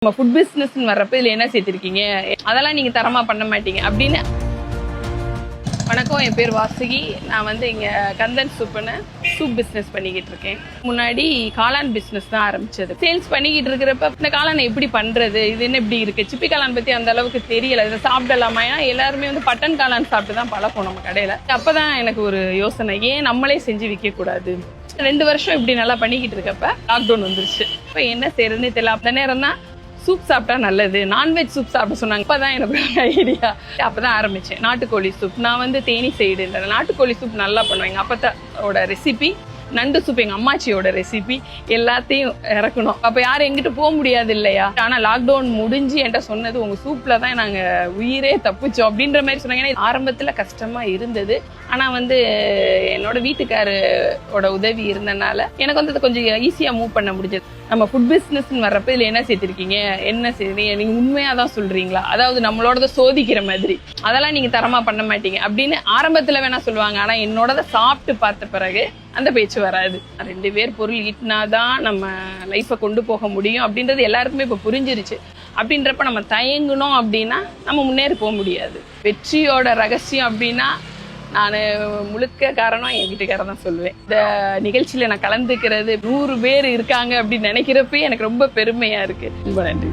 நம்ம ஃபுட் பிஸ்னஸ்ன்னு வர்றப்ப இதில் என்ன சேர்த்துருக்கீங்க, அதெல்லாம் நீங்கள் தரமாக பண்ண மாட்டீங்க அப்படின்னு. வணக்கம், என் பேர் வாசுகி. நான் வந்து இங்கே கந்தன் சூப்புன்னு சூப் பிஸ்னஸ் பண்ணிக்கிட்டு இருக்கேன். முன்னாடி காளான் பிஸ்னஸ் தான் ஆரம்பிச்சது. சேல்ஸ் பண்ணிக்கிட்டு இருக்கிறப்ப இந்த காளானை எப்படி பண்ணுறது, இது என்ன இப்படி இருக்குது, சிப்பி காளான் பற்றி அந்த அளவுக்கு தெரியலை. இதை சாப்பிடலாமா, ஏன்னா எல்லாருமே வந்து பட்டன் காளான் சாப்பிட்டு தான் பழக்கம் நம்ம கடையில். அப்போ தான் எனக்கு ஒரு யோசனை, ஏன் நம்மளே செஞ்சு விற்கக்கூடாது. 2 வருஷம் இப்படி நல்லா பண்ணிக்கிட்டு இருக்கப்ப லாக்டவுன் வந்துருச்சு. இப்போ என்ன செய்யறதுன்னு தெரியல. அந்த நேரம் தான் சூப் சாப்பிட்டா நல்லது, நான்வெஜ் சூப் சாப்பிட சொன்னாங்க. அப்பதான் எனக்கு ஐடியா, அப்பதான் ஆரம்பிச்சேன் நாட்டுக்கோழி சூப். நான் வந்து தேனி சைடு நாட்டுக்கோழி சூப் நல்லா பண்ணுவேன். அப்பத்தோட ரெசிபி, நண்டு சூப் எங்க அம்மாச்சியோட ரெசிபி, எல்லாத்தையும் இறக்கணும். அப்ப யாரும் எங்கிட்ட போக முடியாது இல்லையா. ஆனா லாக்டவுன் முடிஞ்சு என்கிட்ட சொன்னது, உங்க சூப்ல தான் நாங்க உயிரே தப்பிச்சோம் அப்படின்ற மாதிரி சொன்னாங்க. ஏன்னா ஆரம்பத்துல கஷ்டமா இருந்தது. ஆனா வந்து என்னோட வீட்டுக்காரோட உதவி இருந்தனால எனக்கு வந்து கொஞ்சம் ஈஸியா மூவ் பண்ண முடிஞ்சது. நம்ம ஃபுட் பிஸ்னஸ்ன்னு வர்றப்ப இதில் என்ன சேர்த்துருக்கீங்க, என்ன செய்றீங்க, நீங்கள் உண்மையாக தான் சொல்கிறீங்களா, அதாவது நம்மளோடத சோதிக்கிற மாதிரி, அதெல்லாம் நீங்கள் தரமாக பண்ண மாட்டீங்க அப்படின்னு ஆரம்பத்தில் வேணா சொல்லுவாங்க. ஆனால் என்னோடதை சாப்பிட்டு பார்த்த பிறகு அந்த பேச்சு வராது. 2 பேர் பொருள் ஈட்டினாதான் நம்ம லைஃப்பை கொண்டு போக முடியும் அப்படின்றது எல்லாருக்குமே இப்போ புரிஞ்சிருச்சு. அப்படின்றப்ப நம்ம தயங்கணும் அப்படின்னா நம்ம முன்னேறி போக முடியாது. வெற்றியோட ரகசியம் அப்படின்னா நான் முழுக்க காரணம் என் வீட்டுக்காரர் தான் சொல்லுவேன். இந்த நிகழ்ச்சியில் நான் கலந்துக்கிறது 100 பேர் இருக்காங்க அப்படின்னு நினைக்கிறப்ப எனக்கு ரொம்ப பெருமையாக இருக்குது. ரொம்ப நன்றி.